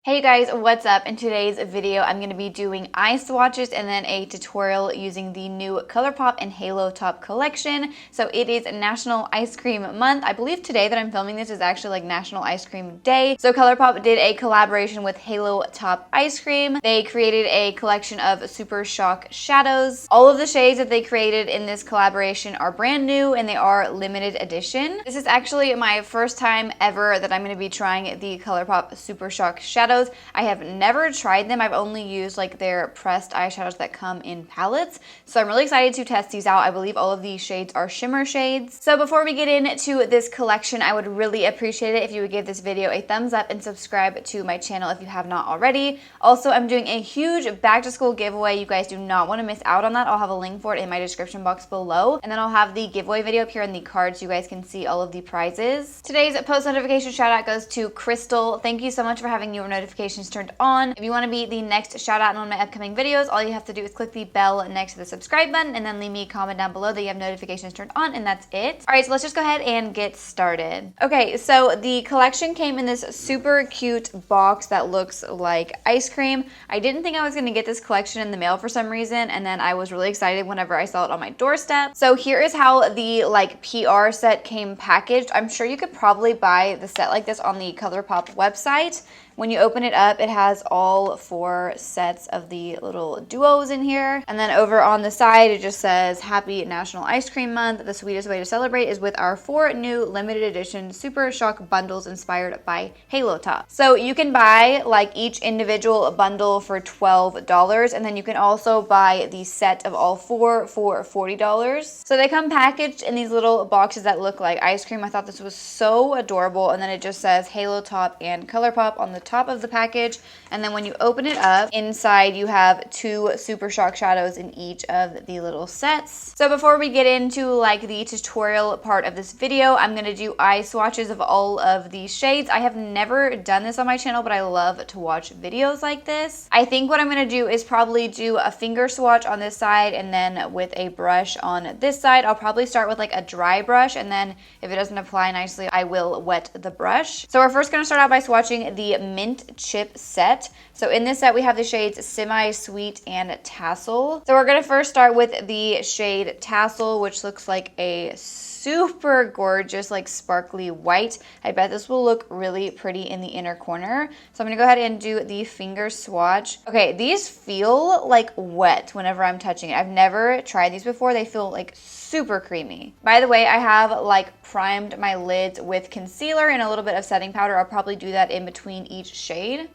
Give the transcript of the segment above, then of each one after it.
Hey you guys, what's up? In today's video, I'm going to be doing eye swatches and then a tutorial using the new ColourPop and Halo Top collection. So it is National Ice Cream Month. I believe today that I'm filming this is actually like National Ice Cream Day. So ColourPop did a collaboration with Halo Top Ice Cream. They created a collection of Super Shock shadows. All of the shades that they created in this collaboration are brand new and they are limited edition. This is actually my first time ever that I'm going to be trying the ColourPop Super Shock shadows. I have never tried them. I've only used like their pressed eyeshadows that come in palettes. So I'm really excited to test these out. I believe all of these shades are shimmer shades. So before we get into this collection, I would really appreciate it if you would give this video a thumbs up and subscribe to my channel if you have not already. Also, I'm doing a huge back to school giveaway. You guys do not want to miss out on that. I'll have a link for it in my description box below. And then I'll have the giveaway video up here in the card so you guys can see all of the prizes. Today's post notification shout out goes to Crystal. Thank you so much for having your notifications turned on. If you want to be the next shout out in one of my upcoming videos, all you have to do is click the bell next to the subscribe button and then leave me a comment down below that you have notifications turned on, and that's it. All right, so let's just go ahead and get started. Okay, so the collection came in this super cute box that looks like ice cream. I didn't think I was going to get this collection in the mail for some reason, and then I was really excited whenever I saw it on my doorstep. So here is how the like PR set came packaged. I'm sure you could probably buy the set like this on the ColourPop website. When you open it up, it has all 4 sets of the little duos in here. And then over on the side, it just says, Happy National Ice Cream Month. The sweetest way to celebrate is with our 4 new limited edition Super Shock bundles inspired by Halo Top. So you can buy like each individual bundle for $12. And then you can also buy the set of all 4 for $40. So they come packaged in these little boxes that look like ice cream. I thought this was so adorable. And then it just says Halo Top and ColourPop on the top of the package, and then when you open it up, inside you have 2 Super Shock shadows in each of the little sets. So before we get into like the tutorial part of this video, I'm going to do eye swatches of all of these shades. I have never done this on my channel, but I love to watch videos like this. I think what I'm going to do is probably do a finger swatch on this side and then with a brush on this side. I'll probably start with like a dry brush, and then if it doesn't apply nicely, I will wet the brush. So we're first going to start out by swatching the Mint Chip set. So in this set we have the shades Semi Sweet and Tassel. So we're going to first start with the shade Tassel, which looks like a super gorgeous like sparkly white. I bet this will look really pretty in the inner corner. So I'm going to go ahead and do the finger swatch. Okay, these feel like wet whenever I'm touching it. I've never tried these before. They feel like super creamy. By the way, I have like primed my lids with concealer and a little bit of setting powder. I'll probably do that in between each shade.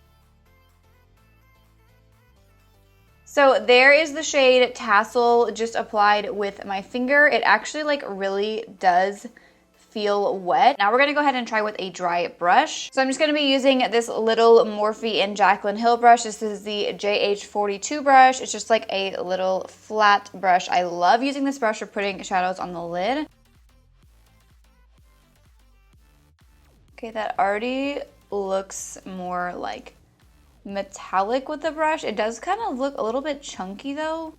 So there is the shade Tassel just applied with my finger. It actually like really does feel wet. Now we're gonna go ahead and try with a dry brush. So I'm just gonna be using this little Morphe and Jaclyn Hill brush. This is the JH42 brush. It's just like a little flat brush. I love using this brush for putting shadows on the lid. Okay, that already looks more like metallic with the brush. It does kind of look a little bit chunky though.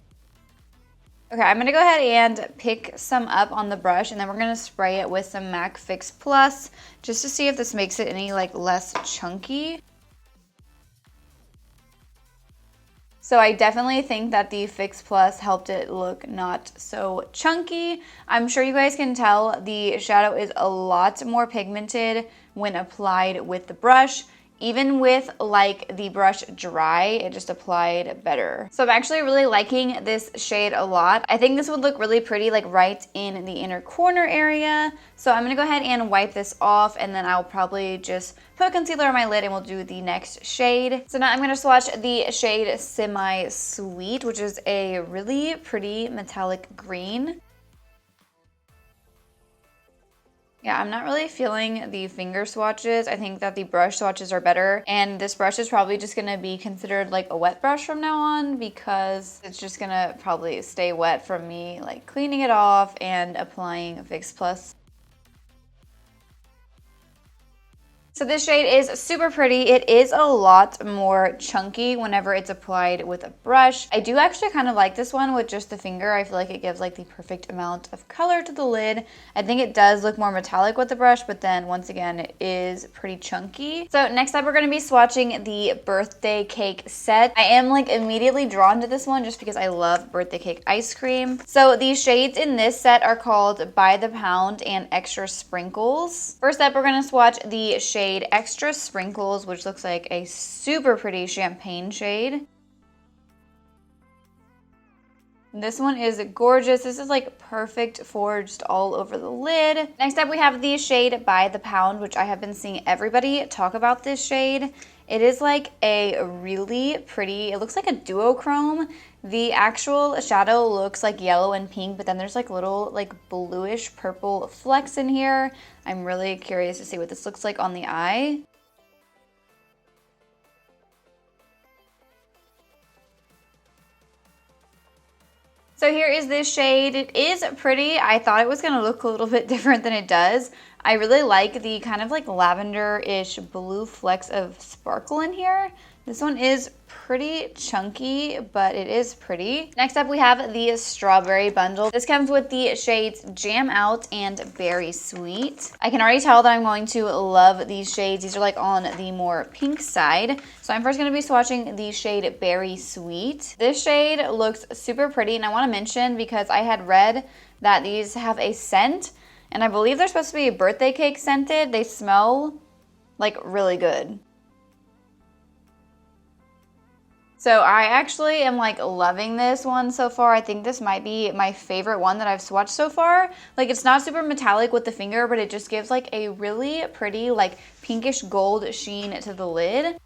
Okay, I'm gonna go ahead and pick some up on the brush, and then we're gonna spray it with some MAC Fix Plus just to see if this makes it any like less chunky. So I definitely think that the Fix Plus helped it look not so chunky. I'm sure you guys can tell the shadow is a lot more pigmented when applied with the brush. Even with like the brush dry, it just applied better. So I'm actually really liking this shade a lot. I think this would look really pretty like right in the inner corner area. So I'm gonna go ahead and wipe this off, and then I'll probably just put concealer on my lid and we'll do the next shade. So now I'm gonna swatch the shade Semi Sweet, which is a really pretty metallic green. Yeah, I'm not really feeling the finger swatches. I think that the brush swatches are better. And this brush is probably just gonna be considered like a wet brush from now on, because it's just gonna probably stay wet from me like cleaning it off and applying Fix Plus. So this shade is super pretty. It is a lot more chunky whenever it's applied with a brush. I do actually kind of like this one with just the finger. I feel like it gives like the perfect amount of color to the lid. I think it does look more metallic with the brush, but then once again, it is pretty chunky. So next up, we're gonna be swatching the birthday cake set. I am like immediately drawn to this one just because I love birthday cake ice cream. So these shades in this set are called By the Pound and Extra Sprinkles. First up, we're gonna swatch the shade Extra Sprinkles, which looks like a super pretty champagne shade. This one is gorgeous. This is like perfect for just all over the lid. Next up, we have the shade By the Pound, which I have been seeing everybody talk about this shade. It is like a really pretty, it looks like a duochrome. The actual shadow looks like yellow and pink, but then there's like little like bluish purple flecks in here. I'm really curious to see what this looks like on the eye. So here is this shade. It is pretty. I thought it was gonna look a little bit different than it does. I really like the kind of like lavender-ish blue flecks of sparkle in here. This one is pretty chunky, but it is pretty. Next up, we have the strawberry bundle. This comes with the shades Jam Out and Berry Sweet. I can already tell that I'm going to love these shades. These are like on the more pink side. So I'm first gonna be swatching the shade Berry Sweet. This shade looks super pretty, and I wanna mention because I had read that these have a scent, and I believe they're supposed to be birthday cake scented. They smell like really good. So I actually am like loving this one so far. I think this might be my favorite one that I've swatched so far. Like it's not super metallic with the finger, but it just gives like a really pretty like pinkish gold sheen to the lid.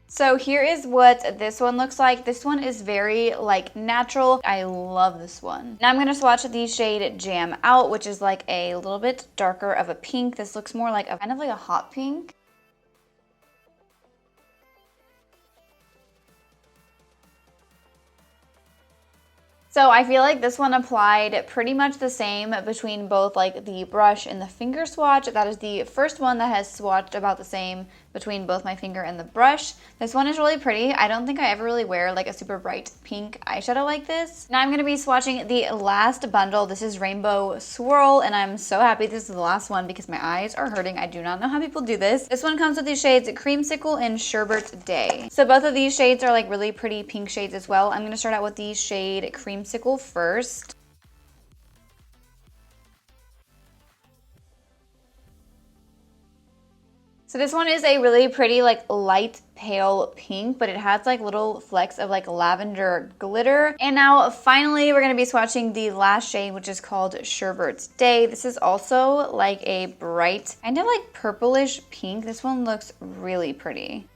So here is what this one looks like. This one is very like natural. I love this one. Now I'm gonna swatch the shade Jam Out, which is like a little bit darker of a pink. This looks more like a kind of like a hot pink. So I feel like this one applied pretty much the same between both like the brush and the finger swatch. That is the first one that has swatched about the same between both my finger and the brush. This one is really pretty. I don't think I ever really wear like a super bright pink eyeshadow like this. Now I'm gonna be swatching the last bundle. This is Rainbow Swirl, and I'm so happy this is the last one because my eyes are hurting. I do not know how people do this. This one comes with the shades Creamsicle and Sherbet Day. So both of these shades are like really pretty pink shades as well. I'm gonna start out with the shade Creamsicle first. So this one is a really pretty like light pale pink, but it has like little flecks of like lavender glitter. And now finally we're gonna be swatching the last shade, which is called Sherbet Day. This is also like a bright kind of like purplish pink. This one looks really pretty.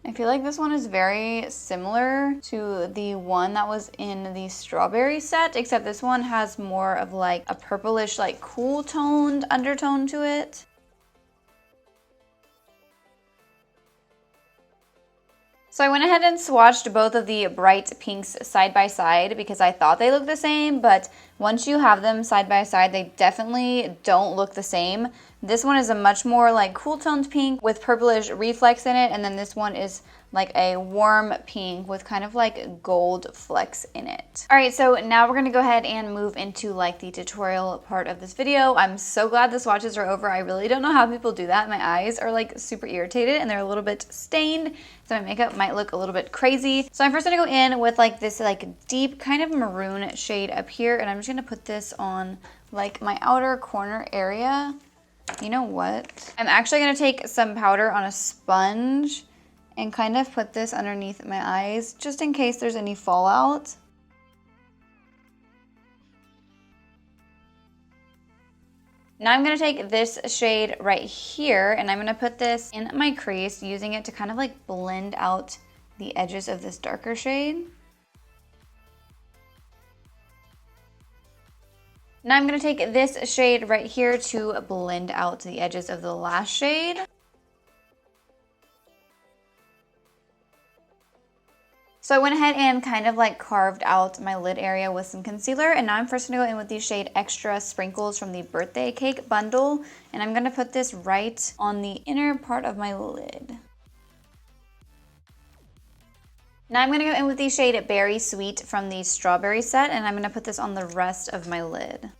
I feel like this one is very similar to the one that was in the strawberry set, except this one has more of like a purplish like cool toned undertone to it. So I went ahead and swatched both of the bright pinks side by side because I thought they looked the same, but once you have them side by side, they definitely don't look the same. This one is a much more like cool toned pink with purplish reflex in it, and then this one is like a warm pink with kind of like gold flecks in it. All right, so now we're gonna go ahead and move into like the tutorial part of this video. I'm so glad the swatches are over. I really don't know how people do that. My eyes are like super irritated and they're a little bit stained, so my makeup might look a little bit crazy. So I'm first gonna go in with like this like deep kind of maroon shade up here, and I'm just gonna put this on like my outer corner area. You know what? I'm actually gonna take some powder on a sponge and kind of put this underneath my eyes just in case there's any fallout. Now I'm gonna take this shade right here and I'm gonna put this in my crease, using it to kind of like blend out the edges of this darker shade. Now I'm gonna take this shade right here to blend out the edges of the last shade. So I went ahead and kind of like carved out my lid area with some concealer, and now I'm first gonna go in with the shade Extra Sprinkles from the Birthday Cake bundle, and I'm gonna put this right on the inner part of my lid. Now I'm gonna go in with the shade Berry Sweet from the Strawberry set, and I'm gonna put this on the rest of my lid.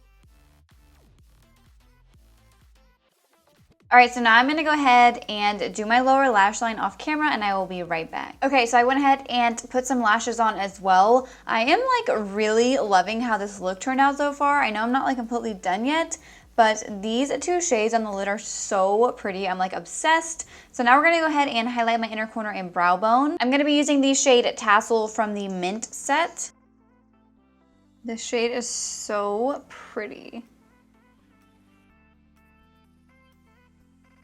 All right, so now I'm gonna go ahead and do my lower lash line off camera, and I will be right back. Okay, so I went ahead and put some lashes on as well. I am like really loving how this look turned out so far. I know I'm not like completely done yet, but these two shades on the lid are so pretty. I'm like obsessed. So now we're gonna go ahead and highlight my inner corner and brow bone. I'm gonna be using the shade Tassel from the Mint set. This shade is so pretty.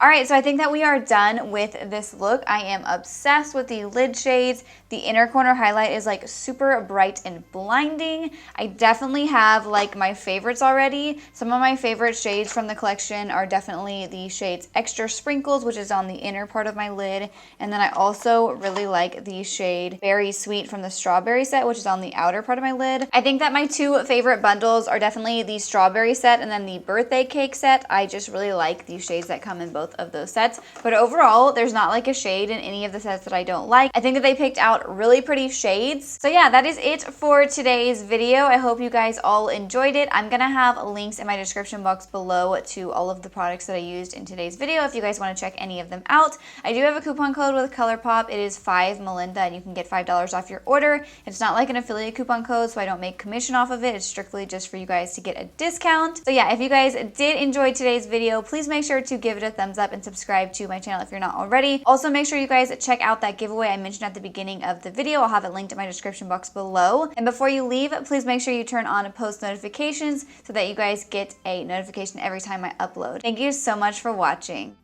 All right, so I think that we are done with this look. I am obsessed with the lid shades. The inner corner highlight is like super bright and blinding. I definitely have like my favorites already. Some of my favorite shades from the collection are definitely the shades Extra Sprinkles, which is on the inner part of my lid. And then I also really like the shade Berry Sweet from the Strawberry set, which is on the outer part of my lid. I think that my two favorite bundles are definitely the Strawberry set and then the Birthday Cake set. I just really like the shades that come in both of those sets, but overall there's not like a shade in any of the sets that I don't like. I think that they picked out really pretty shades. So yeah, that is it for today's video. I hope you guys all enjoyed it. I'm gonna have links in my description box below to all of the products that I used in today's video if you guys want to check any of them out. I do have a coupon code with ColourPop. It is 5Melinda, and you can get $5 off your order. It's not like an affiliate coupon code, so I don't make commission off of it. It's strictly just for you guys to get a discount. So yeah, if you guys did enjoy today's video, please make sure to give it a thumbs up and subscribe to my channel if you're not already. Also, make sure you guys check out that giveaway I mentioned at the beginning of the video. I'll have it linked in my description box below. And before you leave, please make sure you turn on post notifications so that you guys get a notification every time I upload. Thank you so much for watching.